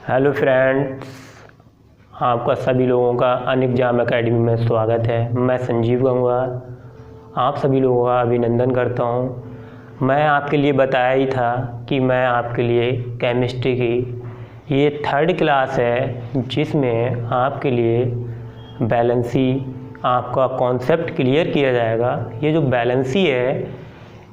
Hello friends, आपका सभी लोगों का अनएग्जाम एकेडमी में स्वागत है। मैं संजीव गंगवार आप सभी लोगों का अभिनंदन करता हूं। मैं आपके लिए बताया ही था कि मैं आपके लिए केमिस्ट्री की ये 3rd क्लास है जिसमें आपके लिए बैलेंसी आपका कॉन्सेप्ट क्लियर किया जाएगा। ये जो बैलेंसी है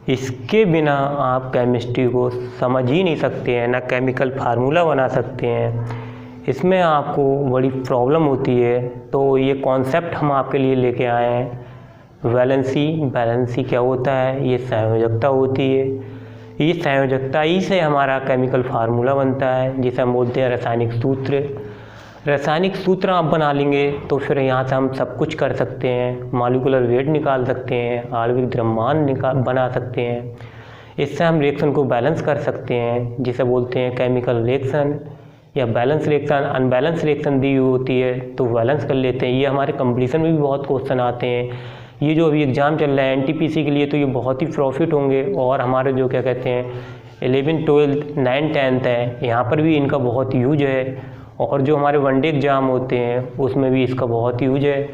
इसके बिना आप केमिस्ट्री को समझ ही नहीं सकते हैं, ना केमिकल फार्मूला बना सकते हैं। इसमें आपको बड़ी प्रॉब्लम होती है, तो ये कॉन्सेप्ट हम आपके लिए लेके आए हैं। बैलेंसी क्या होता है? ये संयोजकता होती है। ये संयोजकता ही से हमारा केमिकल फार्मूला बनता है जिसे हम बोलते हैं रासायनिक सूत्र। रासायनिक सूत्र आप बना लेंगे तो फिर यहाँ से हम सब कुछ कर सकते हैं। मॉलिक्यूलर वेट निकाल सकते हैं, आणविक द्रव्यमान बना सकते हैं। इससे हम रिएक्शन को बैलेंस कर सकते हैं जिसे बोलते हैं केमिकल रिएक्शन या बैलेंस रिएक्शन। अनबैलेंस रिएक्शन दी होती है तो बैलेंस कर लेते हैं। ये हमारे कंपटीशन में भी बहुत क्वेश्चन आते हैं। ये जो अभी एग्ज़ाम चल रहा है NTPC के लिए, तो ये बहुत ही प्रॉफिट होंगे। और हमारे जो क्या कहते हैं 11th 12th 9th 10th है, यहाँ पर भी इनका बहुत यूज है। और जो हमारे वनडे एग्ज़ाम होते हैं उसमें भी इसका बहुत यूज है।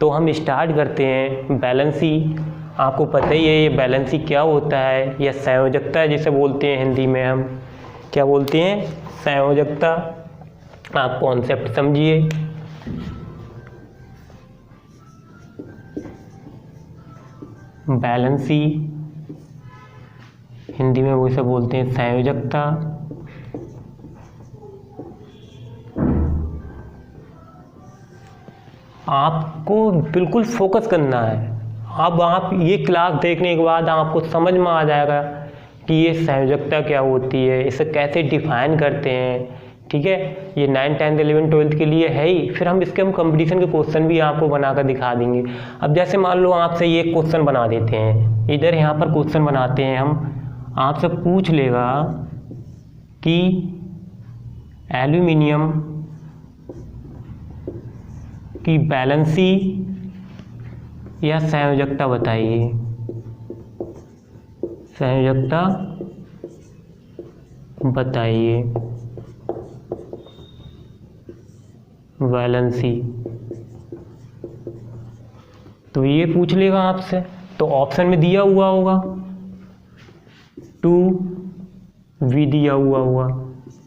तो हम स्टार्ट करते हैं। बैलेंसी आपको पता ही है, ये बैलेंसी क्या होता है? यह संयोजकता है जिसे बोलते हैं हिंदी में हम क्या बोलते हैं? संयोजकता। आप कॉन्सेप्ट समझिए। बैलेंसी हिंदी में वो इसे बोलते हैं संयोजकता। आपको बिल्कुल फोकस करना है। अब आप ये क्लास देखने के बाद आपको समझ में आ जाएगा कि ये संयोजकता क्या होती है, इसे कैसे डिफाइन करते हैं। ठीक है, ये 9th 10th 11th 12th के लिए है ही। फिर हम इसके कंपटीशन के क्वेश्चन भी आपको बनाकर दिखा देंगे। अब जैसे मान लो आपसे ये क्वेश्चन बना देते हैं, इधर यहाँ पर क्वेश्चन बनाते हैं हम। आपसे पूछ लेगा कि एल्यूमिनियम की बैलेंसी या संयोजकता बताइए। संयोजकता बताइए। बैलेंसी तो ये पूछ लेगा आपसे, तो ऑप्शन में दिया हुआ होगा 2V दिया हुआ होगा,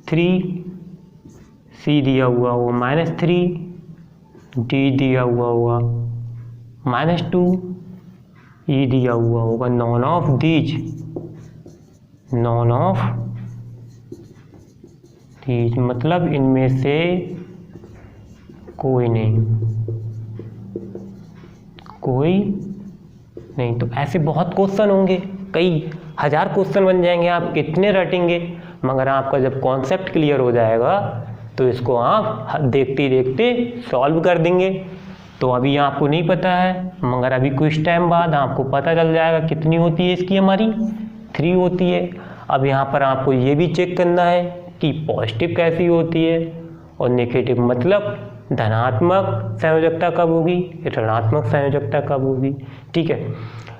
3C दिया हुआ होगा, -3D दिया हुआ होगा, -2E दिया हुआ होगा। नॉन ऑफ दीज मतलब इनमें से कोई नहीं। तो ऐसे बहुत क्वेश्चन होंगे, कई हज़ार क्वेश्चन बन जाएंगे। आप कितने रटेंगे? मगर आपका जब कॉन्सेप्ट क्लियर हो जाएगा तो इसको आप देखते देखते सॉल्व कर देंगे। तो अभी आपको नहीं पता है, मगर अभी कुछ टाइम बाद आपको पता चल जाएगा कितनी होती है इसकी, हमारी 3 होती है। अब यहाँ पर आपको ये भी चेक करना है कि पॉजिटिव कैसी होती है और नेगेटिव, मतलब धनात्मक संयोजकता कब होगी, ऋणात्मक संयोजकता कब होगी। ठीक है,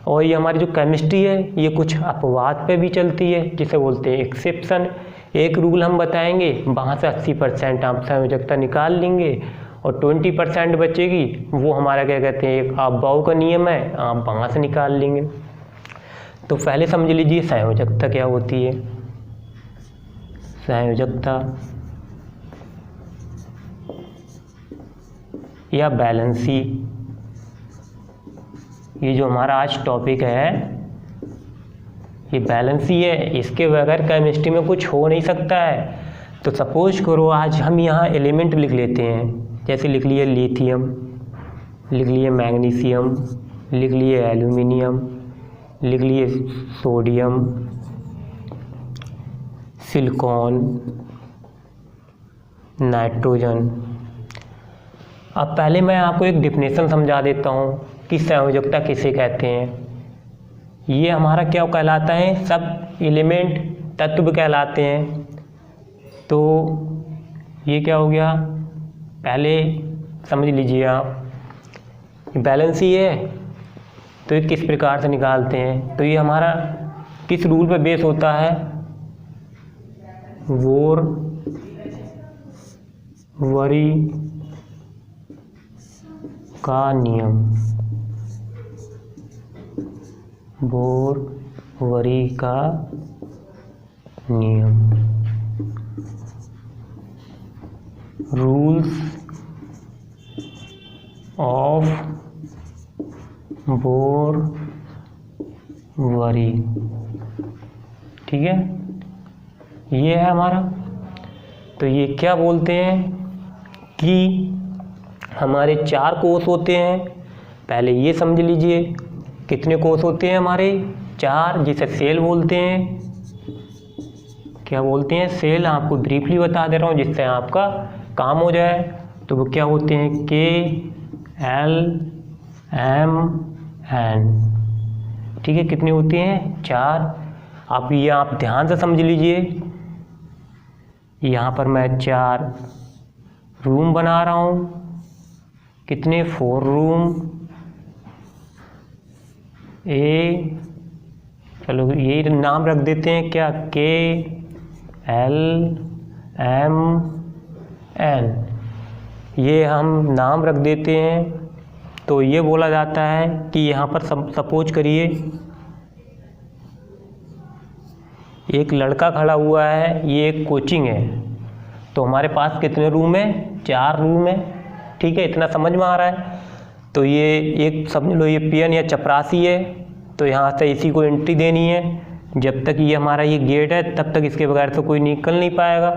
और ये हमारी जो केमिस्ट्री है ये कुछ अपवाद पे भी चलती है जिसे बोलते हैं एक्सेप्शन। एक रूल हम बताएंगे, वहाँ से 80% आप संयोजकता निकाल लेंगे और 20% बचेगी, वो हमारा क्या कहते हैं एक अबव का नियम है, आप वहाँ से निकाल लेंगे। तो पहले समझ लीजिए संयोजकता क्या होती है। संयोजकता या बैलेंसी, ये जो हमारा आज टॉपिक है ये बैलेंसी है। इसके बगैर केमिस्ट्री में कुछ हो नहीं सकता है। तो सपोज करो आज हम यहाँ एलिमेंट लिख लेते हैं, जैसे लिख लिए लिथियम, लिख लिए मैग्नीशियम, लिख लिए एल्यूमिनियम, लिख लिए सोडियम, सिलिकॉन, नाइट्रोजन। अब पहले मैं आपको एक डिफिनेशन समझा देता हूँ कि संयोजकता किसे कहते हैं। ये हमारा क्या कहलाता है? सब एलिमेंट तत्व कहलाते हैं। तो ये क्या हो गया, पहले समझ लीजिए आप। बैलेंसी है तो ये किस प्रकार से निकालते हैं? तो ये हमारा किस रूल पर बेस होता है? वोर वरी का नियम, बोर वरी का नियम, रूल्स ऑफ बोर वरी। ठीक है, ये है हमारा। तो ये क्या बोलते हैं कि हमारे 4 कोष होते हैं। पहले ये समझ लीजिए कितने कोष होते हैं हमारे 4, जिसे सेल बोलते हैं। क्या बोलते हैं? सेल। आपको ब्रीफली बता दे रहा हूँ जिससे आपका काम हो जाए। तो वो क्या होते हैं? KLMN। ठीक है, कितने होते हैं? 4। अब ये आप ध्यान से समझ लीजिए, यहाँ पर मैं 4 रूम बना रहा हूँ। कितने? 4 रूम। चलो ये नाम रख देते हैं क्या? KLMN। ये हम नाम रख देते हैं। तो ये बोला जाता है कि यहाँ पर सपोज करिए एक लड़का खड़ा हुआ है, ये एक कोचिंग है। तो हमारे पास कितने रूम है? 4 रूम है। ठीक है, इतना समझ में आ रहा है। तो ये एक समझ लो ये पियन या चपरासी है। तो यहाँ से इसी को एंट्री देनी है। जब तक ये हमारा ये गेट है तब तक इसके बगैर तो कोई निकल नहीं पाएगा।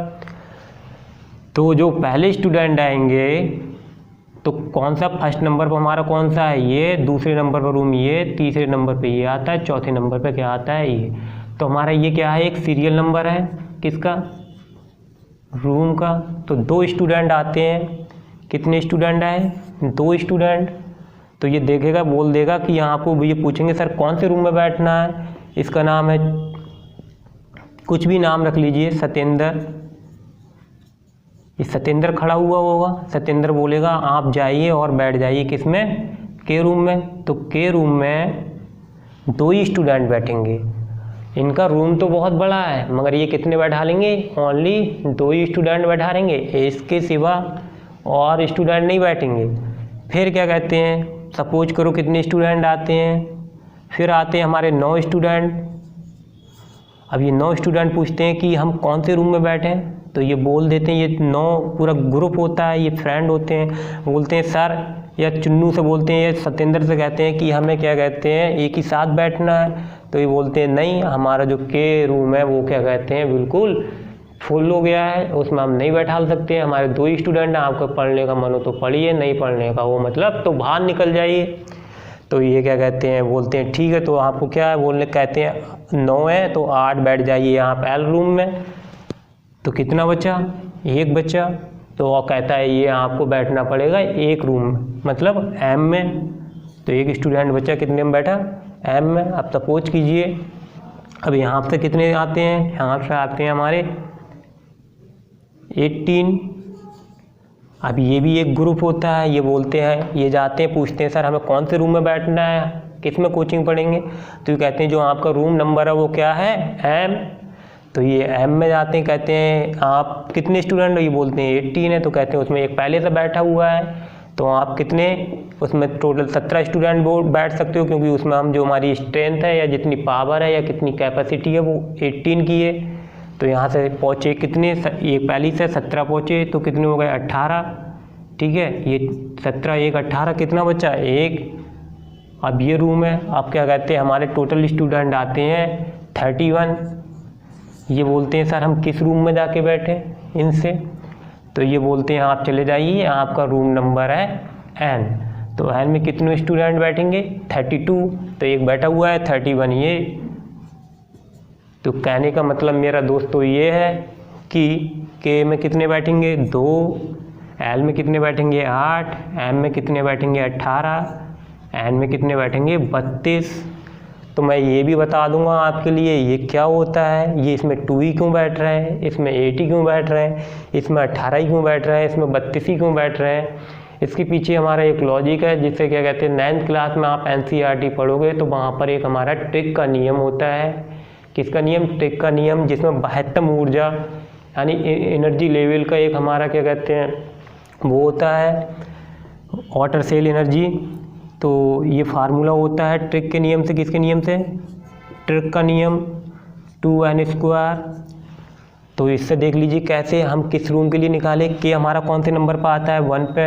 तो जो पहले स्टूडेंट आएंगे तो कौन सा फर्स्ट नंबर पर हमारा कौन सा है? ये। दूसरे नंबर पर रूम ये, तीसरे नंबर पे ये आता है, चौथे नंबर पे क्या आता है? ये। तो हमारा ये क्या है? एक सीरियल नंबर है। किसका? रूम का। तो 2 स्टूडेंट आते हैं। कितने स्टूडेंट आए? 2 स्टूडेंट। तो ये देखेगा, बोल देगा कि यहाँ आपको ये पूछेंगे सर कौन से रूम में बैठना है। इसका नाम है, कुछ भी नाम रख लीजिए, सत्येंद्र। ये सत्येंद्र खड़ा हुआ होगा। सत्येंद्र बोलेगा आप जाइए और बैठ जाइए किसमें? के रूम में। तो के रूम में 2 ही स्टूडेंट बैठेंगे। इनका रूम तो बहुत बड़ा है मगर ये कितने बैठा लेंगे? ओनली 2 ही स्टूडेंट बैठा लेंगे, इसके सिवा और स्टूडेंट नहीं बैठेंगे। फिर क्या कहते हैं? सपोज करो कितने स्टूडेंट आते हैं? फिर आते हैं हमारे 9 स्टूडेंट। अब ये 9 स्टूडेंट पूछते हैं कि हम कौन से रूम में बैठें। तो ये बोल देते हैं, ये 9 पूरा ग्रुप होता है, ये फ्रेंड होते हैं। बोलते हैं सर, या चुन्नू से बोलते हैं या सत्येंद्र से कहते हैं कि हमें क्या कहते हैं एक ही साथ बैठना है। तो ये बोलते हैं नहीं, हमारा जो के रूम है वो क्या कहते हैं बिल्कुल फुल हो गया है, उसमें हम नहीं बैठा सकते हैं। हमारे 2 ही स्टूडेंट हैं, आपको पढ़ने का मन हो तो पढ़िए, नहीं पढ़ने का वो मतलब तो बाहर निकल जाइए। तो ये क्या कहते हैं? बोलते हैं ठीक है। तो आपको क्या है बोलने? कहते हैं 9 है तो 8 बैठ जाइए यहाँ पे एल रूम में। तो कितना बचा? 1 बचा। तो वो कहता है ये आपको बैठना पड़ेगा 1 रूम में, मतलब एम में। तो 1 स्टूडेंट बचा, कितने में बैठा? एम में। अब सपोज कीजिए, अब यहाँ से कितने आते हैं? यहाँ से आते हैं हमारे 18। अब ये भी एक ग्रुप होता है। ये बोलते हैं, ये जाते हैं पूछते हैं सर हमें कौन से रूम में बैठना है, किस में कोचिंग पढ़ेंगे। तो ये कहते हैं जो आपका रूम नंबर है वो क्या है? एम। तो ये एम में जाते हैं, कहते हैं आप कितने स्टूडेंट हो? ये बोलते हैं 18 है। तो कहते हैं उसमें एक पहले से बैठा हुआ है, तो आप कितने? उसमें टोटल 17 स्टूडेंट बैठ सकते हो, क्योंकि उसमें हम जो हमारी स्ट्रेंथ है या जितनी पावर है या कितनी कैपेसिटी है वो 18 की है। तो यहाँ से पहुँचे कितने? एक पहली से 17 पहुँचे, तो कितने हो गए? 18। ठीक है, ये 17 1 18, कितना बचा? 1। अब ये रूम है। अब क्या कहते हैं हमारे टोटल स्टूडेंट आते हैं 31। ये बोलते हैं सर हम किस रूम में जाके बैठे इनसे। तो ये बोलते हैं आप चले जाइए, आपका रूम नंबर है एन। तो एन में कितने स्टूडेंट बैठेंगे? 32। तो एक बैठा हुआ है 31 ये। तो कहने का मतलब मेरा दोस्तों ये है कि के में कितने बैठेंगे? 2। एल में कितने बैठेंगे? 8। एम में कितने बैठेंगे? 18। एन में कितने बैठेंगे? 32। तो मैं ये भी बता दूंगा आपके लिए ये क्या होता है। ये इसमें 2 ही क्यों बैठ रहे हैं, इसमें 8 ही क्यों बैठ रहे हैं, इसमें 18 ही क्यों बैठ रहे हैं, इसमें 32 ही क्यों बैठ रहे हैं। इसके पीछे हमारा एक लॉजिक है जिससे क्या कहते हैं 9th क्लास में आप NCERT पढ़ोगे तो वहाँ पर एक हमारा ट्रिक का नियम होता है। किसका नियम? ट्रिक का नियम, जिसमें 72 ऊर्जा यानी एनर्जी लेवल का एक हमारा क्या कहते हैं वो होता है वाटर सेल एनर्जी। तो ये फार्मूला होता है ट्रिक के नियम से, किसके नियम से, ट्रिक का नियम 2n²। तो इससे देख लीजिए कैसे हम किस रूम के लिए निकालें कि हमारा कौन से नंबर पर आता है 1 पे,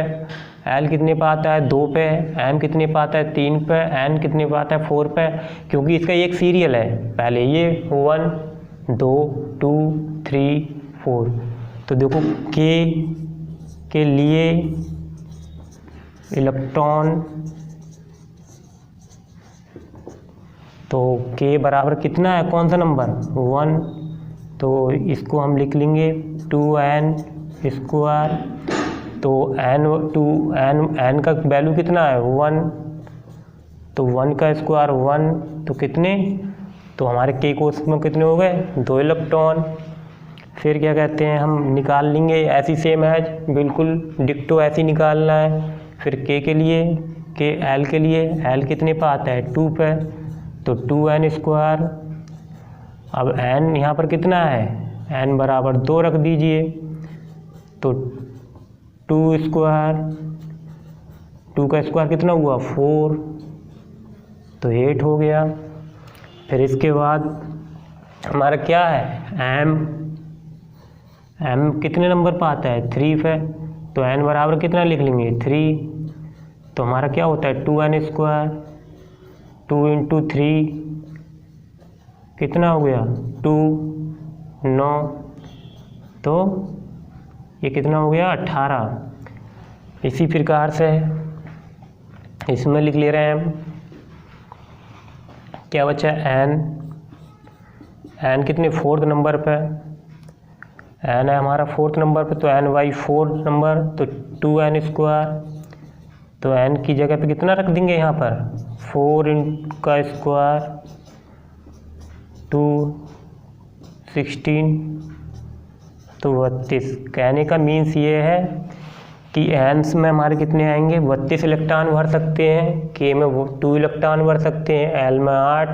एल कितने पे आता है 2 पे, एम कितने पे आता है 3 पे, एन कितने पे आता है 4 पे, क्योंकि इसका एक सीरियल है। पहले ये 1 2 2 3 4। तो देखो के लिए इलेक्ट्रॉन, तो के बराबर कितना है, कौन सा नंबर 1, तो इसको हम लिख लेंगे 2n²। तो n का वैल्यू कितना है 1, तो 1 का स्क्वायर 1, तो कितने, तो हमारे के कोष में कितने हो गए 2 इलेक्ट्रॉन। फिर क्या कहते हैं, हम निकाल लेंगे ऐसी सेम एज, बिल्कुल डिक्टो ऐसी निकालना है। फिर के लिए, के एल के लिए, एल कितने पे आता है 2 पे, तो 2n²। अब n यहाँ पर कितना है, n बराबर 2 रख दीजिए, तो 2², 2 का स्क्वायर कितना हुआ 4, तो 8 हो गया। फिर इसके बाद हमारा क्या है m कितने नंबर पर आता है 3 पे, तो n बराबर कितना लिख लेंगे 3, तो हमारा क्या होता है 2n², 2 × 3 कितना हो गया 2 9, तो ये कितना हो गया 18। इसी प्रकार से इसमें लिख ले रहे हैं हम, क्या बचा n कितने 4th नंबर पे, n है हमारा 4th नंबर पे, तो n/4 नंबर, तो 2n²। तो n की जगह पे कितना रख देंगे यहाँ पर 4 का स्क्वायर 2 16, तो 32। कहने का मीन्स ये है कि एन्स में हमारे कितने आएंगे 32 इलेक्ट्रॉन भर सकते हैं, के में 2 इलेक्ट्रॉन भर सकते हैं, एल में 8,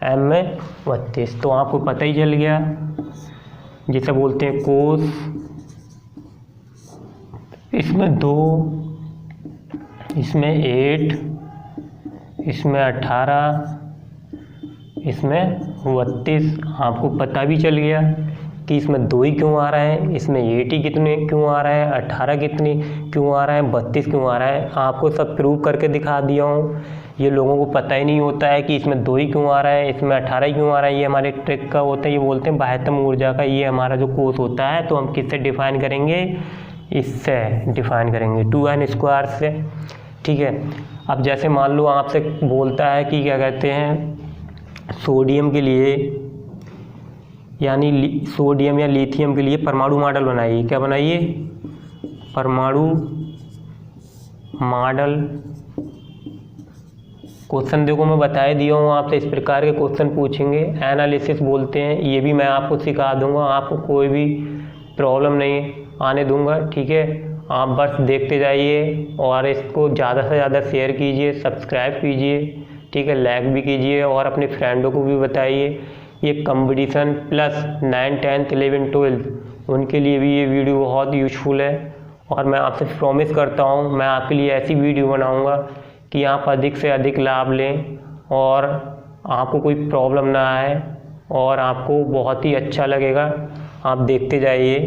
एम में 32। तो आपको पता ही चल गया, जिसे बोलते हैं कोष। इसमें 2, इसमें 8, इसमें 18, इसमें 32। आपको पता भी चल गया कि इसमें 2 ही क्यों आ रहा है, इसमें 8 ही कितने क्यों आ रहा है, 18 कितने क्यों आ रहा है, 32 क्यों आ रहा है। आपको सब प्रूव करके दिखा दिया हूँ। ये लोगों को पता ही नहीं होता है कि इसमें 2 ही क्यों आ रहा है, इसमें 18 ही क्यों आ रहा है। ये हमारे ट्रिक का होता है, ये बोलते हैं बाह्यतम ऊर्जा का, ये हमारा जो कोष होता है। तो हम किससे डिफाइन करेंगे, इससे डिफाइन करेंगे 2n² से, ठीक है। अब जैसे मान लो आपसे बोलता है कि क्या कहते हैं सोडियम के लिए, यानी सोडियम या लिथियम के लिए परमाणु मॉडल बनाइए। क्या बनाइए, परमाणु मॉडल। क्वेश्चन देखो मैं बता दिया हूँ आपसे, इस प्रकार के क्वेश्चन पूछेंगे, एनालिसिस बोलते हैं। ये भी मैं आपको सिखा दूंगा, आपको कोई भी प्रॉब्लम नहीं आने दूंगा, ठीक है। आप बस देखते जाइए और इसको ज़्यादा से ज़्यादा शेयर कीजिए, सब्सक्राइब कीजिए, ठीक है, लाइक भी कीजिए और अपने फ्रेंडों को भी बताइए। ये कंपटीशन प्लस 9, 10, 11, 12 उनके लिए भी ये वीडियो बहुत यूज़फुल है। और मैं आपसे प्रॉमिस करता हूँ मैं आपके लिए ऐसी वीडियो बनाऊँगा कि आप अधिक से अधिक लाभ लें और आपको कोई प्रॉब्लम ना आए और आपको बहुत ही अच्छा लगेगा। आप देखते जाइए।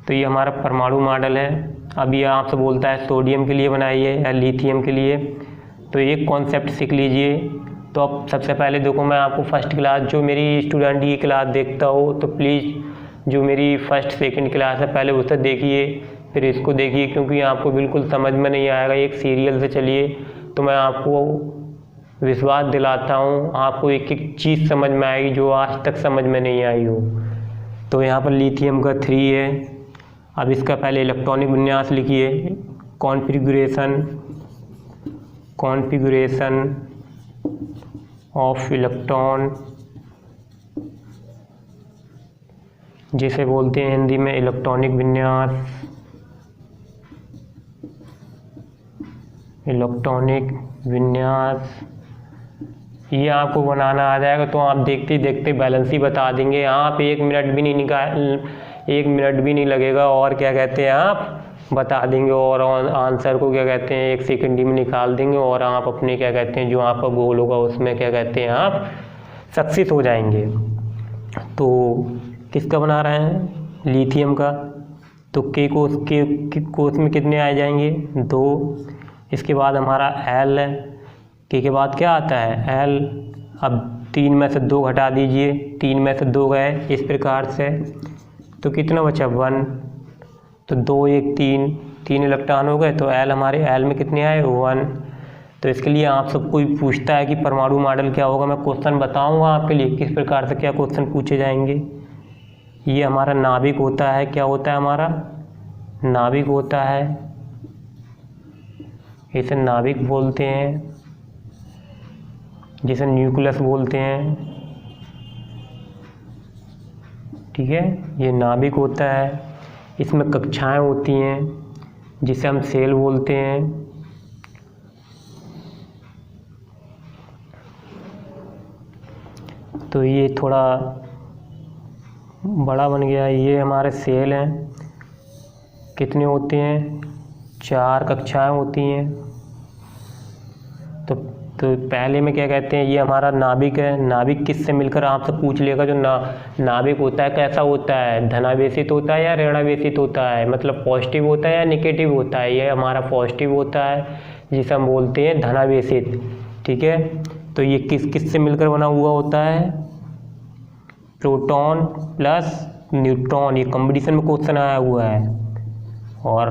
तो ये हमारा परमाणु मॉडल है। अब ये आपसे बोलता है सोडियम के लिए बनाइए या लिथियम के लिए, तो एक कॉन्सेप्ट सीख लीजिए। तो अब सबसे पहले देखो, मैं आपको फर्स्ट क्लास, जो मेरी स्टूडेंट ये क्लास देखता हो तो प्लीज़ जो मेरी फर्स्ट सेकंड क्लास है पहले उसे देखिए, फिर इसको देखिए, क्योंकि आपको बिल्कुल समझ में नहीं आएगा। एक सीरियल से चलिए तो मैं आपको विश्वास दिलाता हूँ आपको एक एक चीज़ समझ में आएगी जो आज तक समझ में नहीं आई हो। तो यहाँ पर लिथियम का 3 है। अब इसका पहले इलेक्ट्रॉनिक विन्यास लिखिए, कॉन्फ़िगरेशन ऑफ इलेक्ट्रॉन, जिसे बोलते हैं हिंदी में इलेक्ट्रॉनिक विन्यास। इलेक्ट्रॉनिक विन्यास ये आपको बनाना आ जाएगा तो आप देखते देखते बैलेंस ही बता देंगे। आप 1 मिनट भी नहीं लगेगा और क्या कहते हैं आप बता देंगे और आंसर को क्या कहते हैं 1 सेकंड में निकाल देंगे और आप अपने क्या कहते हैं जो आपका गोल होगा उसमें क्या कहते हैं आप सक्सेस हो जाएंगे। तो किसका बना रहे हैं, लिथियम का। तो के कोस में कितने आ जाएंगे, 2। इसके बाद हमारा एल है, के बाद क्या आता है एल। अब 3 में से 2 घटा दीजिए, 3 में से 2 गए इस प्रकार से, तो कितना बचा 1। तो 2 1 3 इलेक्ट्रॉन हो गए, तो एल हमारे एल में कितने आए 1। तो इसके लिए आप सबको पूछता है कि परमाणु मॉडल क्या होगा, मैं क्वेश्चन बताऊंगा आपके लिए किस प्रकार से क्या क्वेश्चन पूछे जाएंगे। ये हमारा नाभिक होता है, क्या होता है हमारा नाभिक होता है, इसे नाभिक बोलते हैं, जिसे न्यूक्लियस बोलते हैं, ठीक है। ये नाभिक होता है, इसमें कक्षाएं होती हैं जिसे हम सेल बोलते हैं। तो ये थोड़ा बड़ा बन गया, ये हमारे सेल हैं, कितने होते हैं 4 कक्षाएं होती हैं। तो पहले में क्या कहते हैं, ये हमारा नाभिक है। नाभिक किससे मिलकर आपसे पूछ लेगा, जो नाभिक होता है कैसा होता है, धनावेशित होता है या ऋणावेशित होता है, मतलब पॉजिटिव होता है या नेगेटिव होता है। ये हमारा पॉजिटिव होता है जिसे हम बोलते हैं धनावेशित, ठीक है। तो ये किस से मिलकर बना हुआ होता है, प्रोटॉन प्लस न्यूट्रॉन। ये कॉम्पिटिशन में क्वेश्चन आया हुआ है और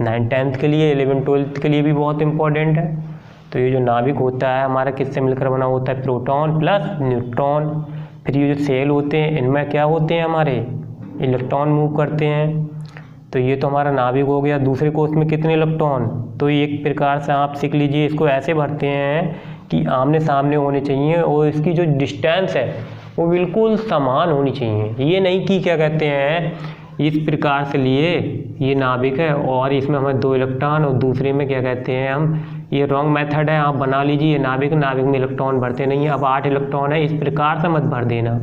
9th 10th के लिए, 11th 12th के लिए भी बहुत इंपॉर्टेंट है। तो ये जो नाभिक होता है हमारा किससे मिलकर बना होता है, प्रोटॉन प्लस न्यूट्रॉन। फिर ये जो सेल होते हैं इनमें क्या होते हैं हमारे इलेक्ट्रॉन मूव करते हैं। तो ये तो हमारा नाभिक हो गया। दूसरे कोष में कितने इलेक्ट्रॉन, तो एक प्रकार से आप सीख लीजिए, इसको ऐसे भरते हैं कि आमने सामने होने चाहिए और इसकी जो डिस्टेंस है वो बिल्कुल समान होनी चाहिए। ये नहीं कि क्या कहते हैं इस प्रकार से लिए ये नाभिक है और इसमें हमें 2 इलेक्ट्रॉन और दूसरे में क्या कहते हैं हम, ये रॉन्ग मेथड है, आप बना लीजिए। नाभिक में इलेक्ट्रॉन भरते नहीं है। अब 8 इलेक्ट्रॉन है, इस प्रकार से मत भर देना,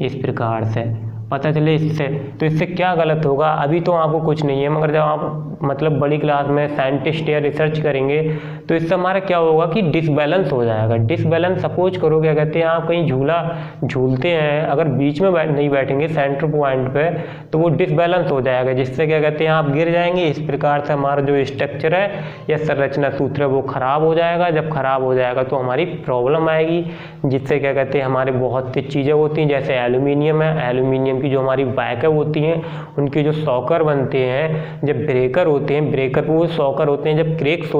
इस प्रकार से पता चले इससे। तो इससे क्या गलत होगा, अभी तो आपको कुछ नहीं है, मगर जब आप मतलब बड़ी क्लास में साइंटिस्ट या रिसर्च करेंगे तो इससे हमारा क्या होगा कि डिसबैलेंस हो जाएगा। डिसबैलेंस सपोज करो क्या कहते हैं आप कहीं झूला झूलते हैं, अगर बीच में नहीं बैठेंगे सेंटर पॉइंट पे तो वो डिसबैलेंस हो जाएगा, जिससे क्या कहते हैं आप गिर जाएंगे। इस प्रकार से हमारा जो स्ट्रक्चर है या संरचना सूत्र है वो खराब हो जाएगा। जब खराब हो जाएगा तो हमारी प्रॉब्लम आएगी, जिससे क्या कहते हैं हमारे बहुत सी चीज़ें होती हैं, जैसे एल्यूमिनियम है, एल्यूमिनियम की जो हमारी बैकअप होती हैं उनके जो सॉकर बनते हैं, जब ब्रेकर होते हैं, ब्रेकर पे वो सॉकर होते हैं, जब क्रैक्स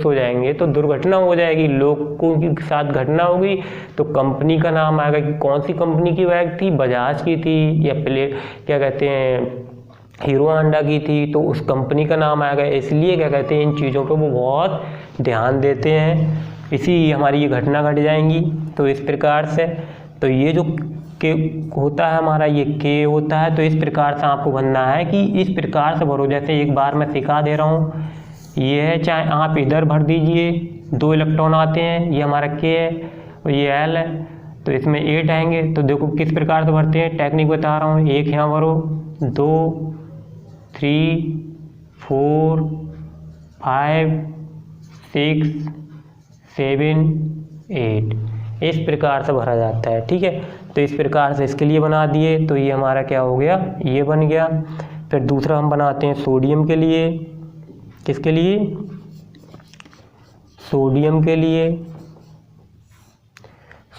हो जाएंगे, तो दुर्घटना हो जाएगी, लोगों के साथ घटना होगी। तो कंपनी का नाम आएगा कि कौन सी कंपनी की बैग थी, बजाज की थी या क्या कहते हैं हीरो होंडा की थी, तो उस कंपनी का नाम आएगा। इसलिए क्या कहते हैं इन चीज़ों पे वो बहुत ध्यान देते हैं, इसी हमारी ये घटना घट जाएंगी। तो इस प्रकार से तो ये जो के होता है हमारा, ये के होता है। तो इस प्रकार से आपको बनना है कि इस प्रकार से भरो, जैसे एक बार मैं सिखा दे रहा हूँ। ये है, चाहे आप इधर भर दीजिए, 2 इलेक्ट्रॉन आते हैं, ये हमारा के है और ये एल है, तो इसमें 8 आएंगे। तो देखो किस प्रकार से भरते हैं, टेक्निक बता रहा हूँ। 1 यहाँ भरो, 2 3 4 5 6 7 8 इस प्रकार से भरा जाता है, ठीक है। तो इस प्रकार से इसके लिए बना दिए, तो ये हमारा क्या हो गया, ये बन गया। फिर दूसरा हम बनाते हैं सोडियम के लिए। किसके लिए, सोडियम के लिए।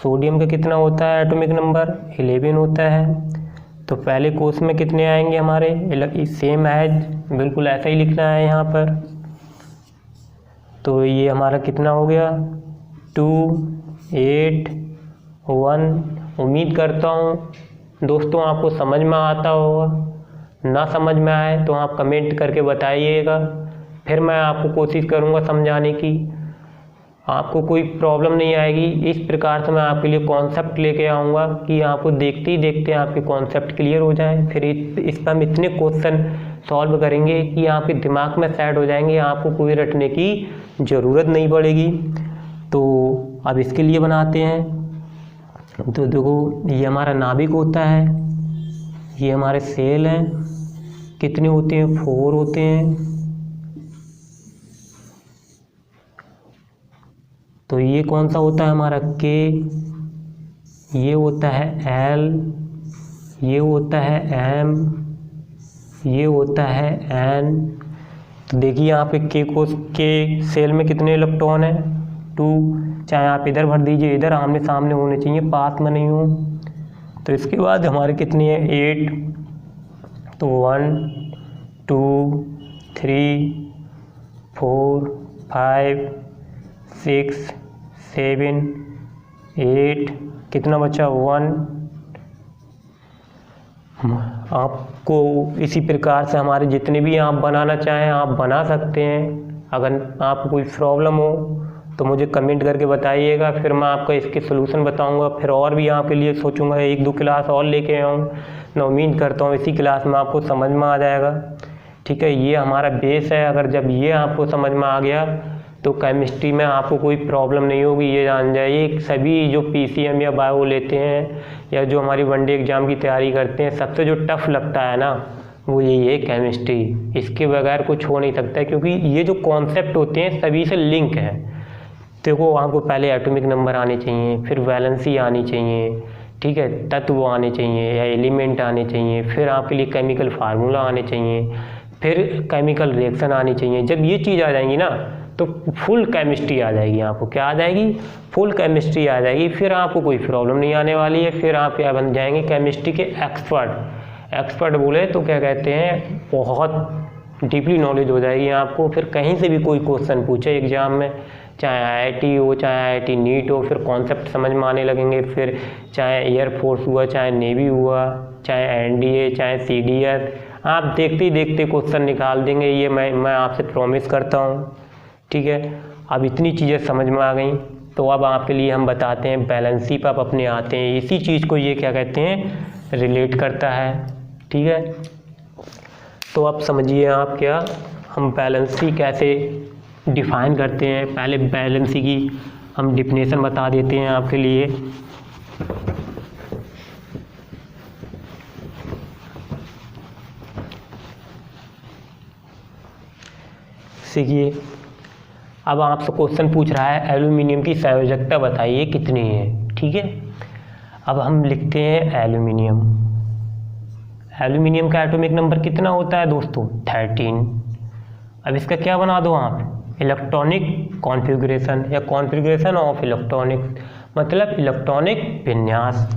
सोडियम का कितना होता है एटॉमिक नंबर, 11 होता है। तो पहले कोष में कितने आएंगे हमारे, सेम एज, बिल्कुल ऐसा ही लिखना है यहाँ पर। तो ये हमारा कितना हो गया, 2 8 1। उम्मीद करता हूँ दोस्तों आपको समझ में आता होगा। ना समझ में आए तो आप कमेंट करके बताइएगा, फिर मैं आपको कोशिश करूँगा समझाने की। आपको कोई प्रॉब्लम नहीं आएगी। इस प्रकार से मैं आपके लिए कॉन्सेप्ट लेके आऊँगा कि आपको देखते ही देखते आपके कॉन्सेप्ट क्लियर हो जाए। फिर इस पर हम इतने क्वेश्चन सॉल्व करेंगे कि आपके दिमाग में सेट हो जाएंगे, आपको कोई रटने की ज़रूरत नहीं पड़ेगी। तो अब इसके लिए बनाते हैं। तो देखो ये हमारा नाभिक होता है, ये हमारे सेल हैं, कितने होते हैं, 4 होते हैं। तो ये कौन सा होता है हमारा K, ये होता है L, ये होता है M, ये होता है N। तो देखिए यहाँ पे के सेल में कितने इलेक्ट्रॉन है, 2। चाहे आप इधर भर दीजिए, इधर आमने सामने होने चाहिए, पास में नहीं हो। तो इसके बाद हमारे कितनी है, 8। तो 1 2 3 4 5 6 7 8, कितना बचा, 1। आपको इसी प्रकार से हमारे जितने भी आप बनाना चाहें आप बना सकते हैं। अगर आपको कोई प्रॉब्लम हो तो मुझे कमेंट करके बताइएगा, फिर मैं आपको इसके सलूशन बताऊंगा। फिर और भी आपके लिए सोचूंगा, 1-2 क्लास और लेके आऊँ। मैं उम्मीद करता हूँ इसी क्लास में आपको समझ में आ जाएगा। ठीक है, ये हमारा बेस है। अगर जब ये आपको समझ में आ गया तो केमिस्ट्री में आपको कोई प्रॉब्लम नहीं होगी। ये जान जाइए, सभी जो PCM या बायो लेते हैं या जो हमारी वनडे एग्ज़ाम की तैयारी करते हैं, सबसे जो टफ लगता है ना वो यही है केमिस्ट्री। इसके बगैर कुछ हो नहीं सकता है, क्योंकि ये जो कॉन्सेप्ट होते हैं सभी से लिंक है। देखो, आपको पहले एटॉमिक नंबर आने चाहिए, फिर वैलेंसी आनी चाहिए, ठीक है, तत्व आने चाहिए या एलिमेंट आने चाहिए, फिर आपके लिए केमिकल फार्मूला आने चाहिए, फिर केमिकल रिएक्शन आनी चाहिए। जब ये चीज़ आ जाएंगी ना तो फुल केमिस्ट्री आ जाएगी। आपको क्या आ जाएगी, फुल केमिस्ट्री आ जाएगी। फिर आपको कोई प्रॉब्लम नहीं आने वाली है। फिर आप क्या बन जाएंगे, केमिस्ट्री के एक्सपर्ट बोले तो क्या कहते हैं, बहुत डीपली नॉलेज हो जाएगी आपको। फिर कहीं से भी कोई क्वेश्चन पूछे एग्ज़ाम में, चाहे IIT हो, चाहे IIT नीट हो, फिर कॉन्सेप्ट समझ में आने लगेंगे। फिर चाहे एयरफोर्स हुआ, चाहे नेवी हुआ, चाहे NDA, चाहे CDS, आप देखते ही देखते क्वेश्चन निकाल देंगे। ये मैं आपसे प्रॉमिस करता हूँ। ठीक है, अब इतनी चीज़ें समझ में आ गई, तो अब आपके लिए हम बताते हैं बैलेंसी पर अपने आते हैं। इसी चीज़ को ये क्या कहते हैं, रिलेट करता है। ठीक है, तो अब समझिए आप क्या, हम बैलेंसी कैसे डिफाइन करते हैं। पहले बैलेंसी की हम डिफिनेशन बता देते हैं आपके लिए। सीखिए, अब आपसे क्वेश्चन पूछ रहा है एल्यूमिनियम की संयोजकता बताइए कितनी है। ठीक है, अब हम लिखते हैं एल्यूमिनियम का एटॉमिक नंबर कितना होता है दोस्तों, 13। अब इसका क्या बना दो आप, इलेक्ट्रॉनिक कॉन्फ़िगरेशन या कॉन्फ़िगरेशन ऑफ इलेक्ट्रॉनिक, मतलब इलेक्ट्रॉनिक विन्यास।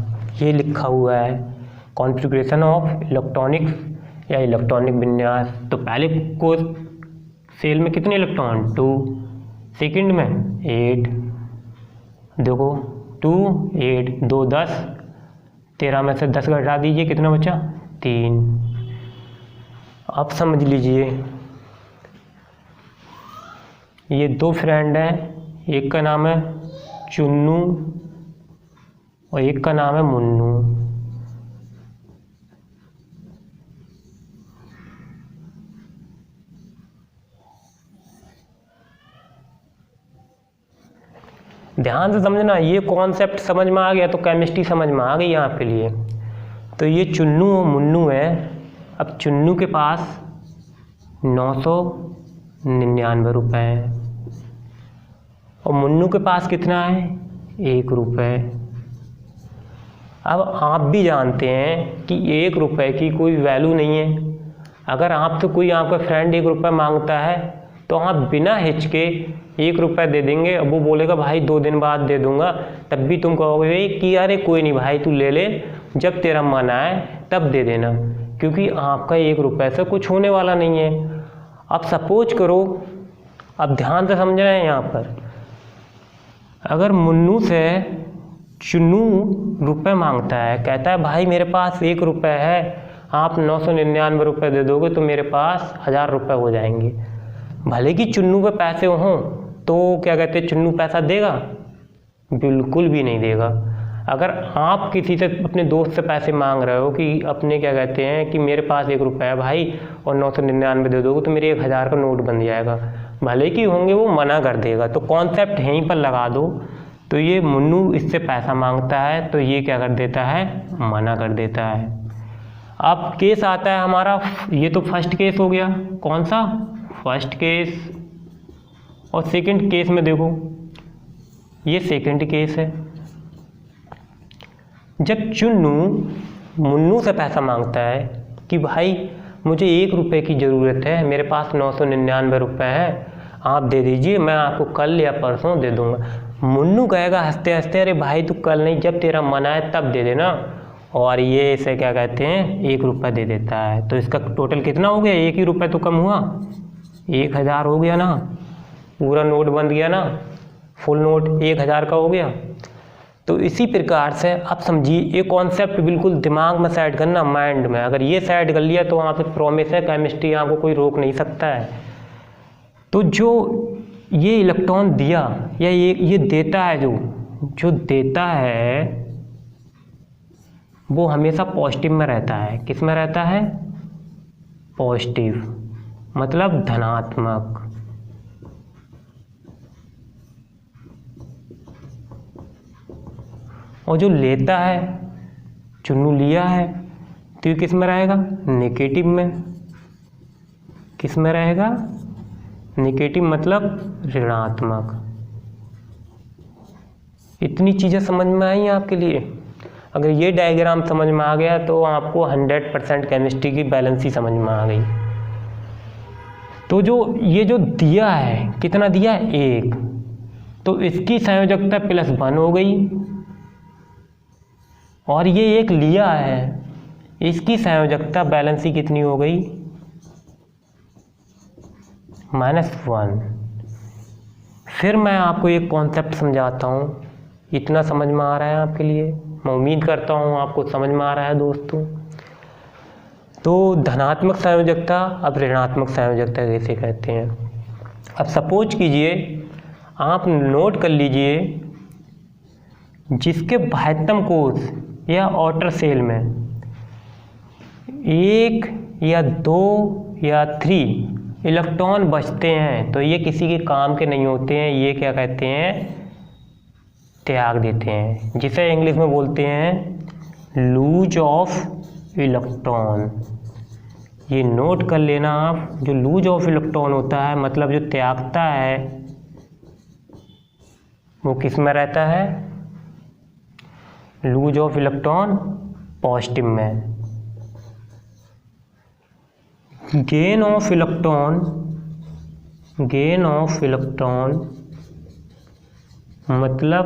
ये लिखा हुआ है कॉन्फ़िगरेशन ऑफ इलेक्ट्रॉनिक या इलेक्ट्रॉनिक विन्यास। तो पहले को सेल में कितने इलेक्ट्रॉन, 2, सेकंड में 8। देखो 2 8 2 10, 13 में से 10 घटा दीजिए, कितना बचा, 3। अब समझ लीजिए, ये 2 फ्रेंड हैं, एक का नाम है चुन्नू और एक का नाम है मुन्नू। ध्यान से समझना, ये कॉन्सेप्ट समझ में आ गया तो केमिस्ट्री समझ में आ गई आपके लिए। तो ये चुन्नू और मुन्नू है। अब चुन्नू के पास 999 रुपये है और मुन्नू के पास कितना है, 1 रुपये। अब आप भी जानते हैं कि 1 रुपये की कोई वैल्यू नहीं है। अगर आपसे कोई आपका फ्रेंड 1 रुपये मांगता है तो आप बिना हिचके 1 रुपये दे देंगे। अब वो बोलेगा भाई 2 दिन बाद दे दूंगा, तब भी तुम कहोगे कि अरे कोई नहीं भाई तू ले ले, जब तेरा मन आए तब दे देना, क्योंकि आपका 1 रुपये से कुछ होने वाला नहीं है। अब सपोज करो, अब ध्यान से समझ रहे हैं यहाँ पर, अगर मुन्नू से चुन्नू रुपये मांगता है, कहता है भाई मेरे पास 1 रुपये है, आप 999 रुपये दे दोगे तो मेरे पास 1000 रुपये हो जाएंगे। भले कि चुन्नू पे पैसे हों तो क्या कहते हैं, चुन्नू पैसा देगा, बिल्कुल भी नहीं देगा। अगर आप किसी से अपने दोस्त से पैसे मांग रहे हो कि अपने क्या कहते हैं कि मेरे पास 1 रुपये है भाई और 999 दे दोगे तो मेरे 1000 का नोट बन जाएगा, भले कि होंगे वो मना कर देगा। तो कॉन्सेप्ट यहीं पर लगा दो। तो ये मुन्नू इससे पैसा मांगता है तो ये क्या कर देता है, मना कर देता है। अब केस आता है हमारा, ये तो फर्स्ट केस हो गया, कौन सा, फर्स्ट केस। और सेकंड केस में देखो, ये सेकंड केस है। जब चुन्नू मुन्नू से पैसा मांगता है कि भाई मुझे 1 रुपये की ज़रूरत है, मेरे पास 999 रुपये हैं, आप दे दीजिए, मैं आपको कल या परसों दे दूँगा। मुन्नू कहेगा हंसते हंसते, अरे भाई तू कल नहीं, जब तेरा मन आए तब दे देना। और ये इसे क्या कहते हैं, 1 रुपया दे देता है। तो इसका टोटल कितना हो गया, 1 ही रुपया तो कम हुआ, 1000 हो गया ना, पूरा नोट बन गया ना, फुल नोट 1000 का हो गया। तो इसी प्रकार से आप समझिए, ये कॉन्सेप्ट बिल्कुल दिमाग में सेट करना, माइंड में। अगर ये सेट कर लिया तो वहाँ पे प्रॉमिस है, केमिस्ट्री आपको कोई रोक नहीं सकता है। तो जो ये इलेक्ट्रॉन दिया या ये देता है, जो देता है वो हमेशा पॉजिटिव में रहता है। किस में रहता है, पॉजिटिव, मतलब धनात्मक। और जो लेता है, चुन्नू लिया है, तो ये किस में रहेगा, नेगेटिव में। किस में रहेगा, नेगेटिव, मतलब ऋणात्मक। इतनी चीज़ें समझ में आई आपके लिए। अगर ये डायग्राम समझ में आ गया तो आपको 100% केमिस्ट्री की बैलेंस ही समझ में आ गई। तो ये जो दिया है, कितना दिया है, 1, तो इसकी संयोजकता +1 हो गई। और ये 1 लिया है, इसकी संयोजकता बैलेंस ही कितनी हो गई, -1। फिर मैं आपको एक कॉन्सेप्ट समझाता हूँ, इतना समझ में आ रहा है आपके लिए, मैं उम्मीद करता हूँ आपको समझ में आ रहा है दोस्तों। तो धनात्मक संयोजकता, अब ऋणात्मक संयोजकता कैसे कहते हैं। अब सपोज कीजिए, आप नोट कर लीजिए, जिसके बाह्यतम कोश या आउटर सेल में 1 या 2 या 3 इलेक्ट्रॉन बचते हैं, तो ये किसी के काम के नहीं होते हैं, ये क्या कहते हैं, त्याग देते हैं, जिसे इंग्लिश में बोलते हैं लूज ऑफ इलेक्ट्रॉन। ये नोट कर लेना आप, जो लूज ऑफ इलेक्ट्रॉन होता है, मतलब जो त्यागता है, वो किस में रहता है, लूज ऑफ इलेक्ट्रॉन पॉजिटिव में। गेन ऑफ इलेक्ट्रॉन मतलब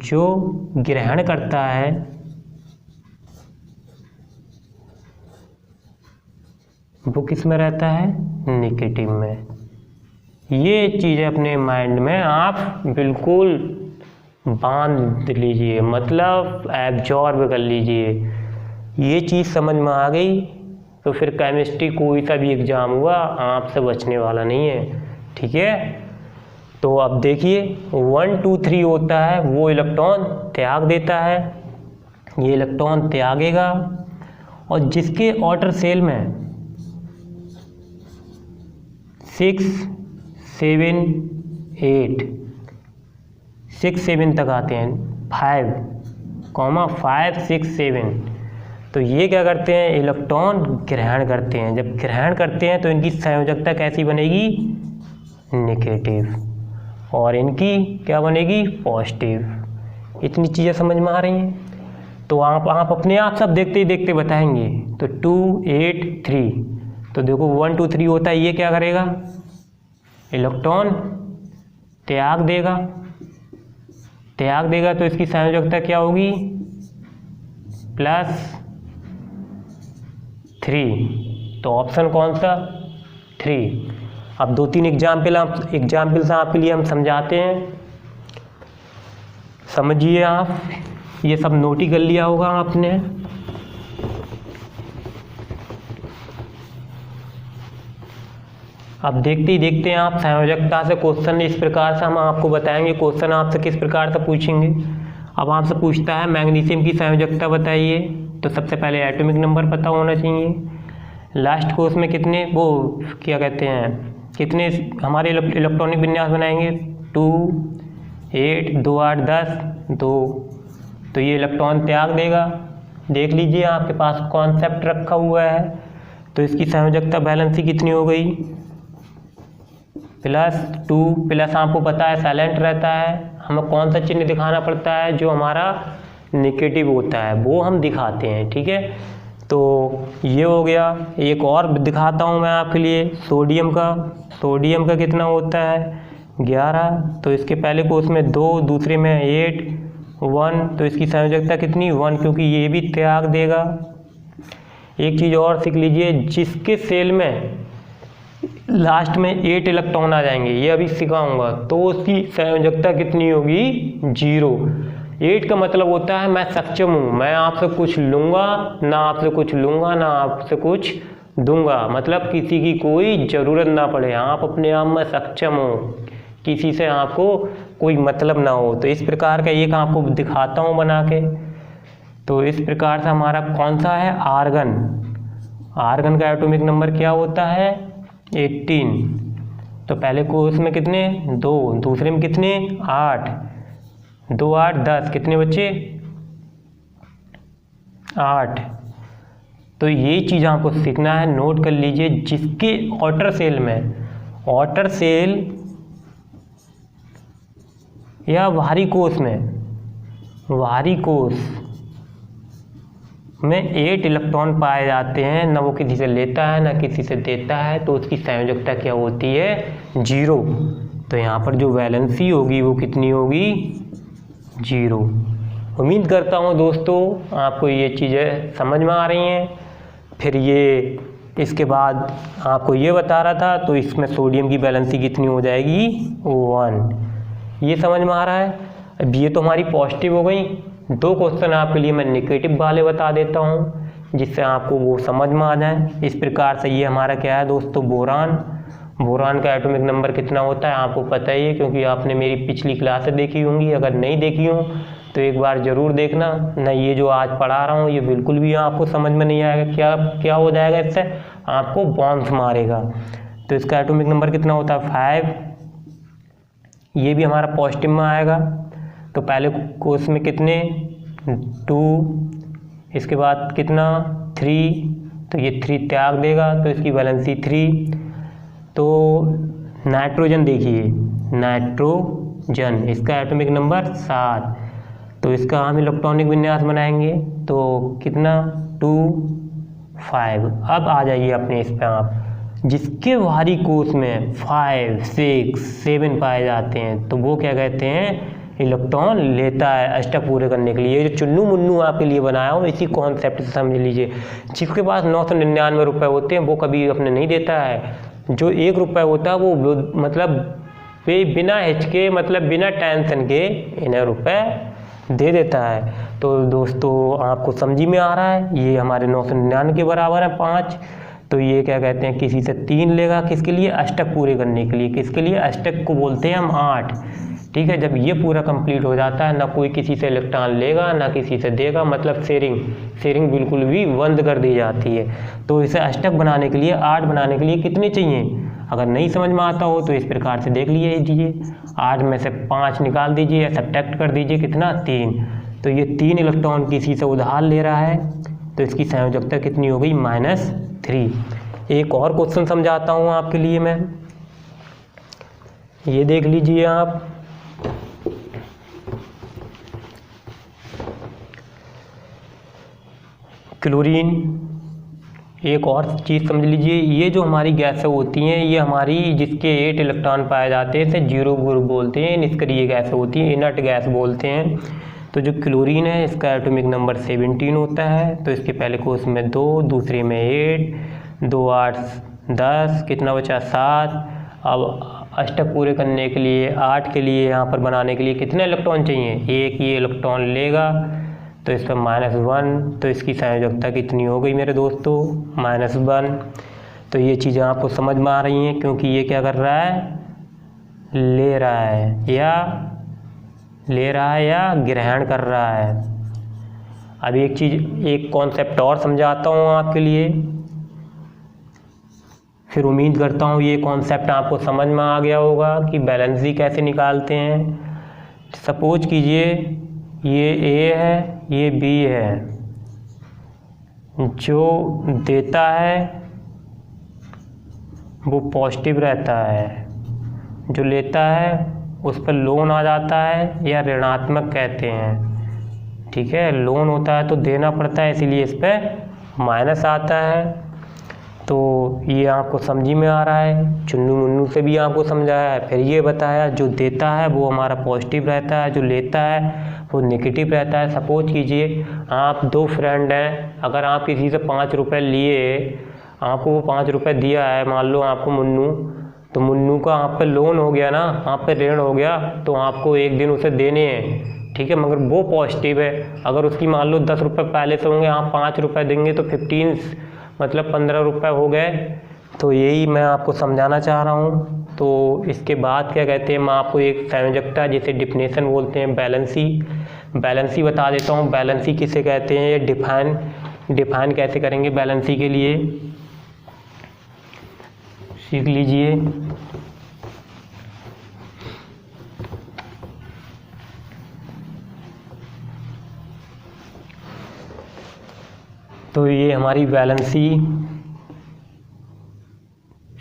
जो ग्रहण करता है, वो किस में रहता है, नेगेटिव में। ये चीज़ें अपने माइंड में आप बिल्कुल बांध लीजिए, मतलब एब्जॉर्ब कर लीजिए। ये चीज़ समझ में आ गई तो फिर केमिस्ट्री कोई सा भी एग्ज़ाम हुआ आपसे बचने वाला नहीं है, ठीक है। तो अब देखिए, 1 2 3 होता है, वो इलेक्ट्रॉन त्याग देता है, ये इलेक्ट्रॉन त्यागेगा। और जिसके आउटर सेल में 6 7 8 6 7 तक आते हैं, 5 6 7, तो ये क्या करते हैं, इलेक्ट्रॉन ग्रहण करते हैं। जब ग्रहण करते हैं तो इनकी संयोजकता कैसी बनेगी, नेगेटिव, और इनकी क्या बनेगी, पॉजिटिव। इतनी चीज़ें समझ में आ रही हैं। तो आप अपने आप सब देखते ही देखते बताएंगे। तो 2 8 3, तो देखो 1 2 3 होता है, ये क्या करेगा, इलेक्ट्रॉन त्याग देगा, तो इसकी संयोजकता क्या होगी, +3। तो ऑप्शन कौन सा, 3। अब 2-3 एग्जाम्पल्स आपके लिए हम समझाते हैं, समझिए आप। ये सब नोट ही कर लिया होगा आपने। अब देखते ही देखते हैं आप संयोजकता से क्वेश्चन इस प्रकार से हम आपको बताएंगे। क्वेश्चन आपसे किस प्रकार से पूछेंगे, अब आपसे पूछता है मैग्नीशियम की संयोजकता बताइए, तो सबसे पहले एटॉमिक नंबर पता होना चाहिए। लास्ट कोर्स में कितने वो क्या कहते हैं, कितने हमारे इलेक्ट्रॉनिक विन्यास बनाएंगे, 2 8 2 8 10 2, तो ये इलेक्ट्रॉन त्याग देगा देख लीजिए आपके पास कॉन्सेप्ट रखा हुआ है। तो इसकी संयोजकता वैलेंसी कितनी हो गई, +2 प्लस आपको पता है साइलेंट रहता है, हमें कौन सा चिन्ह दिखाना पड़ता है, जो हमारा नेगेटिव होता है वो हम दिखाते हैं, ठीक है। तो ये हो गया। एक और दिखाता हूँ मैं आपके लिए सोडियम का कितना होता है 11। तो इसके पहले कोर्स में 2, दूसरे में 8, 1, तो इसकी संयोजकता कितनी 1, क्योंकि ये भी त्याग देगा। एक चीज़ और सीख लीजिए, जिसके सेल में लास्ट में 8 इलेक्ट्रॉन आ जाएंगे, ये अभी सिखाऊंगा, तो उसकी संयोजकता कितनी होगी 0। 8 का मतलब होता है मैं सक्षम हूँ, मैं आपसे कुछ लूँगा ना, आपसे कुछ लूँगा ना, आपसे कुछ दूंगा, मतलब किसी की कोई ज़रूरत ना पड़े, आप अपने आप में सक्षम हो, किसी से आपको कोई मतलब ना हो। तो इस प्रकार का एक आपको दिखाता हूँ बना के। तो इस प्रकार से हमारा कौन सा है आर्गन का एटॉमिक नंबर क्या होता है 18। तो पहले कोर्स में कितने 2, दूसरे में कितने 8, 2, 8, 10, कितने बच्चे 8। तो ये चीज़ आपको सीखना है, नोट कर लीजिए। जिसके आउटर सेल या बाहरी कोश में 8 इलेक्ट्रॉन पाए जाते हैं, ना वो किसी से लेता है ना किसी से देता है, तो उसकी संयोजकता क्या होती है 0। तो यहाँ पर जो वैलेंसी होगी वो कितनी होगी 0। उम्मीद करता हूँ दोस्तों आपको ये चीज़ें समझ में आ रही हैं। फिर ये इसके बाद आपको ये बता रहा था, तो इसमें सोडियम की वैलेंसी कितनी हो जाएगी 1। ये समझ में आ रहा है। अब ये तो हमारी पॉजिटिव हो गई। 2 क्वेश्चन आपके लिए मैं नेगेटिव वाले बता देता हूँ, जिससे आपको वो समझ में आ जाए। इस प्रकार से ये हमारा क्या है दोस्तों बोरान का एटॉमिक नंबर कितना होता है आपको पता ही है, क्योंकि आपने मेरी पिछली क्लासें देखी होंगी। अगर नहीं देखी हो तो एक बार ज़रूर देखना, ना ये जो आज पढ़ा रहा हूँ ये बिल्कुल भी आपको समझ में नहीं आएगा। क्या हो जाएगा, इससे आपको बाउंस मारेगा। तो इसका एटॉमिक नंबर कितना होता है 5, ये भी हमारा पॉजिटिव में आएगा। तो पहले कोर्स में कितने 2, इसके बाद कितना 3, तो ये 3 त्याग देगा, तो इसकी वैलेंसी 3। तो नाइट्रोजन देखिए, इसका एटॉमिक नंबर 7। तो इसका हम इलेक्ट्रॉनिक विन्यास बनाएंगे, तो कितना 2, 5। अब आ जाइए अपने इस पे आप, जिसके बाहरी कोश में 5, 6, 7 पाए जाते हैं, तो वो क्या कहते हैं इलेक्ट्रॉन लेता है अष्टक पूरे करने के लिए। ये जो चुन्नू मुन्नू आपके लिए बनाया हूँ, इसी कॉन्सेप्ट से समझ लीजिए। जिसके पास 999 रुपये होते हैं वो कभी अपने नहीं देता है। जो 1 रुपये होता है वो मतलब बिना हिचके, मतलब बिना टेंशन के इन्हें रुपये दे देता है। तो दोस्तों आपको समझी में आ रहा है, ये हमारे 999 के बराबर है 5। तो ये क्या कहते हैं किसी से 3 लेगा, किसके लिए अष्टक पूरे करने के लिए। किसके लिए, अष्टक को बोलते हैं हम 8, ठीक है। जब ये पूरा कंप्लीट हो जाता है, ना कोई किसी से इलेक्ट्रॉन लेगा ना किसी से देगा, मतलब शेयरिंग बिल्कुल भी बंद कर दी जाती है। तो इसे अष्टक बनाने के लिए 8 बनाने के लिए कितने चाहिए, अगर नहीं समझ में आता हो तो इस प्रकार से देख लीजिए। 8 में से 5 निकाल दीजिए या सब्ट्रैक्ट कर दीजिए, कितना 3। तो ये 3 इलेक्ट्रॉन किसी से उधार ले रहा है, तो इसकी संयोजकता कितनी हो गई -3। एक और क्वेश्चन समझाता हूँ आपके लिए मैं, ये देख लीजिए आप। क्लोरीन, एक और चीज़ समझ लीजिए, ये जो हमारी गैसें होती हैं, ये हमारी जिसके 8 इलेक्ट्रॉन पाए जाते हैं इसे 0 ग्रुप बोलते हैं, निष्क्रिय गैस होती है, इनर्ट गैस बोलते हैं। तो जो क्लोरीन है इसका एटॉमिक नंबर 17 होता है। तो इसके पहले कोर्स में 2, दूसरे में 8, 2, 8, 10, कितना बचा 7। अब अष्टक पूरे करने के लिए 8 के लिए यहाँ पर बनाने के लिए कितने इलेक्ट्रॉन चाहिए, 1 ये इलेक्ट्रॉन लेगा, तो इस पर -1। तो इसकी संयोजकता कितनी हो गई मेरे दोस्तों -1। तो ये चीज़ें आपको समझ में आ रही हैं, क्योंकि ये क्या कर रहा है, ले रहा है या ग्रहण कर रहा है। अब एक कॉन्सेप्ट और समझाता हूँ आपके लिए, फिर उम्मीद करता हूँ ये कॉन्सेप्ट आपको समझ में आ गया होगा कि बैलेंसी कैसे निकालते हैं। सपोज कीजिए ये A है, ये B है, जो देता है वो पॉजिटिव रहता है, जो लेता है उस पर लोन आ जाता है या ऋणात्मक कहते हैं। ठीक है, लोन होता है तो देना पड़ता है, इसीलिए इस पर माइनस आता है। तो ये आपको समझी में आ रहा है, चुन्नू मुन्नू से भी आपको समझाया है। फिर ये बताया जो देता है वो हमारा पॉजिटिव रहता है, जो लेता है वो नेगेटिव रहता है। सपोज कीजिए आप दो फ्रेंड हैं, अगर आप किसी से 5 रुपये लिए, आपको वो 5 रुपये दिया है, मान लो आपको मुन्नू, तो मुन्नू का आप पे लोन हो गया ना, आप पे ऋण हो गया, तो आपको एक दिन उसे देने हैं। ठीक है, मगर वो पॉजिटिव है। अगर उसकी मान लो 10 रुपये पहले से होंगे, आप 5 रुपये देंगे तो 15 रुपये हो गए। तो यही मैं आपको समझाना चाह रहा हूँ। तो इसके बाद क्या कहते हैं, मैं आपको एक संयोजकता जिसे डिफिनेशन बोलते हैं, बैलेंसी बता देता हूँ। बैलेंसी किसे कहते हैं, ये डिफाइन कैसे करेंगे बैलेंसी के लिए सीख लीजिए। तो ये हमारी बैलेंसी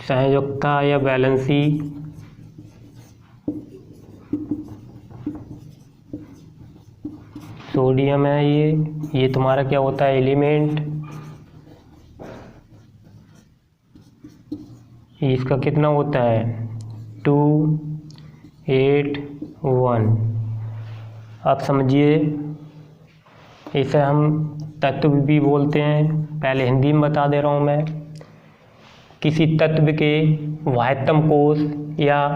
संयोजकता या बैलेंसी सोडियम है। ये तुम्हारा क्या होता है, एलिमेंट। इसका कितना होता है 2, 8, 1। अब समझिए, इसे हम तत्व भी बोलते हैं। पहले हिंदी में बता दे रहा हूँ मैं। किसी तत्व के वाह्यतम कोश, या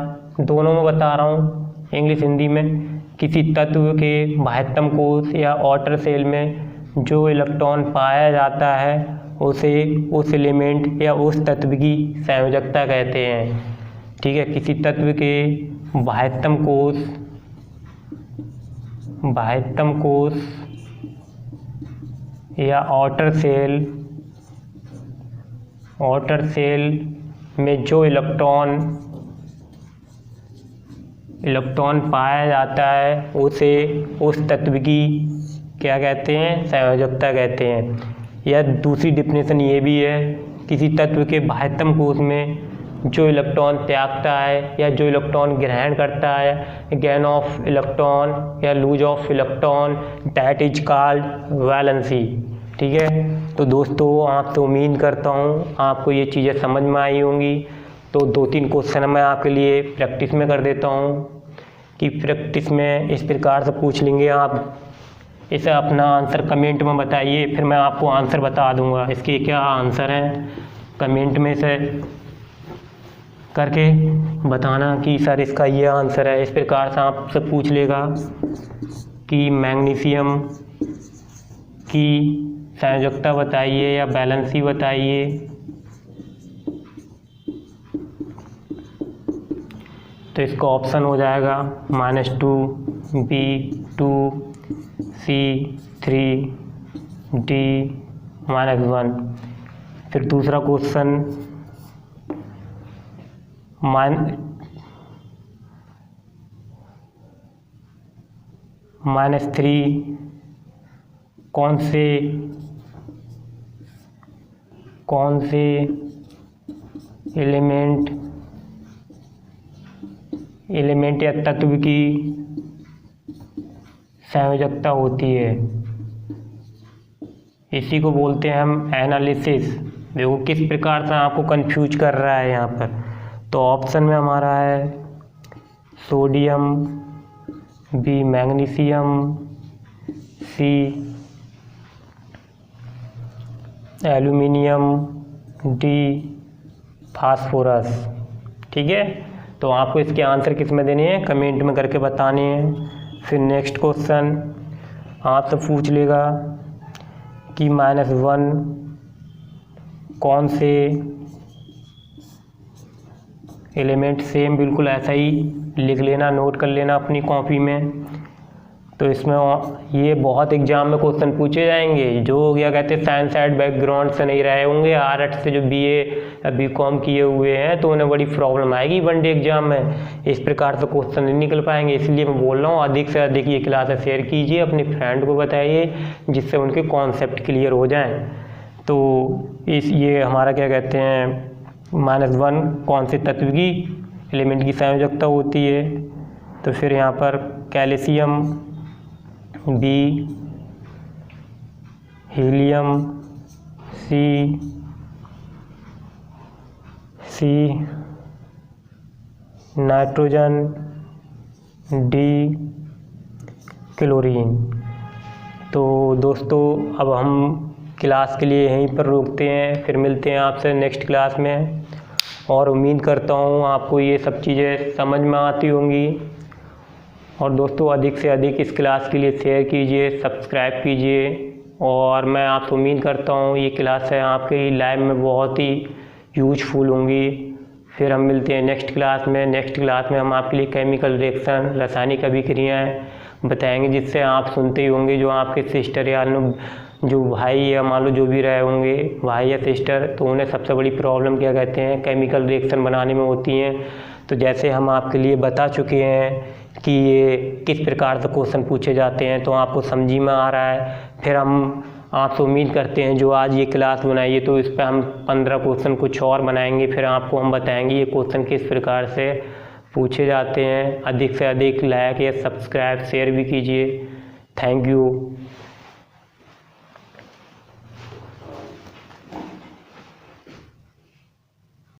दोनों में बता रहा हूँ, इंग्लिश हिंदी में, किसी तत्व के वाह्यतम कोश या आउटर सेल में जो इलेक्ट्रॉन पाया जाता है उसे उस एलिमेंट या उस तत्व की संयोजकता कहते हैं। ठीक है, किसी तत्व के वाह्यतम कोश या आउटर सेल में जो इलेक्ट्रॉन पाया जाता है उसे उस तत्व की क्या कहते हैं, संयोजकता कहते हैं। या दूसरी डिफिनेशन ये भी है, किसी तत्व के वाह्यतम कोश में जो इलेक्ट्रॉन त्यागता है या जो इलेक्ट्रॉन ग्रहण करता है, गेन ऑफ इलेक्ट्रॉन या lose of electron, that is called valency. ठीक है, तो दोस्तों आपसे उम्मीद करता हूँ आपको ये चीज़ें समझ में आई होंगी। तो 2-3 क्वेश्चन मैं आपके लिए प्रैक्टिस में कर देता हूँ कि प्रैक्टिस में इस प्रकार से पूछ लेंगे आप। इसे अपना आंसर कमेंट में बताइए, फिर मैं आपको आंसर बता दूंगा इसके क्या आंसर हैं। कमेंट में से करके बताना कि सर इसका ये आंसर है। इस प्रकार से आपसे पूछ लेगा कि मैग्नीशियम की संयोजकता बताइए या बैलेंसी बताइए। तो इसका ऑप्शन हो जाएगा -2, B 2, C 3, D -1। फिर दूसरा क्वेश्चन -3 कौन से एलिमेंट या तत्व की संयोजकता होती है। इसी को बोलते हैं हम एनालिसिस। देखो किस प्रकार से आपको कंफ्यूज कर रहा है यहाँ पर। तो ऑप्शन में हमारा है सोडियम, बी मैग्नीशियम, सी एल्यूमिनियम, डी फास्फोरस। ठीक है, तो आपको इसके आंसर किस में देने हैं, कमेंट में करके बताने हैं। फिर नेक्स्ट क्वेश्चन आपसे पूछ लेगा कि -1 कौन से एलिमेंट, सेम बिल्कुल ऐसा ही लिख लेना, नोट कर लेना अपनी कॉपी में। तो इसमें ये बहुत एग्जाम में क्वेश्चन पूछे जाएंगे जो क्या कहते हैं साइंस साइड बैकग्राउंड से नहीं रहे होंगे, आर्ट से जो BA या BCom किए हुए हैं, तो उन्हें बड़ी प्रॉब्लम आएगी वनडे एग्जाम में। इस प्रकार से क्वेश्चन नहीं निकल पाएंगे, इसलिए मैं बोल रहा हूँ अधिक से अधिक ये क्लासेस शेयर कीजिए, अपने फ्रेंड को बताइए जिससे उनके कॉन्सेप्ट क्लियर हो जाएँ। तो ये हमारा क्या कहते हैं -1 कौन से तत्व की एलिमेंट की संयोजकता होती है। तो फिर यहाँ पर कैल्शियम, बी, हीलियम, सी, नाइट्रोजन, डी, क्लोरीन। तो दोस्तों अब हम क्लास के लिए यहीं पर रोकते हैं, फिर मिलते हैं आपसे नेक्स्ट क्लास में। और उम्मीद करता हूँ आपको ये सब चीज़ें समझ में आती होंगी। और दोस्तों अधिक से अधिक इस क्लास के लिए शेयर कीजिए, सब्सक्राइब कीजिए। और मैं आपसे उम्मीद करता हूँ ये क्लास है आपके लाइफ में बहुत ही यूजफुल होंगी। फिर हम मिलते हैं नेक्स्ट क्लास में। नेक्स्ट क्लास में हम आपके लिए केमिकल रिएक्शन, रासायनिक अभिक्रियाएँ बताएंगे, जिससे आप सुनते ही होंगे। जो आपके सिस्टर या जो भाई या मान लो जो भी रहे होंगे भाई या सिस्टर, तो उन्हें सबसे बड़ी प्रॉब्लम क्या कहते हैं केमिकल रिएक्शन बनाने में होती हैं। तो जैसे हम आपके लिए बता चुके हैं कि ये किस प्रकार से क्वेश्चन पूछे जाते हैं, तो आपको समझ में आ रहा है। फिर हम आपसे उम्मीद करते हैं जो आज ये क्लास बनाई है तो इस पर हम 15 क्वेश्चन कुछ और बनाएंगे। फिर आपको हम बताएंगे ये क्वेश्चन किस प्रकार से पूछे जाते हैं। अधिक से अधिक लाइक या सब्सक्राइब शेयर भी कीजिए। Thank you.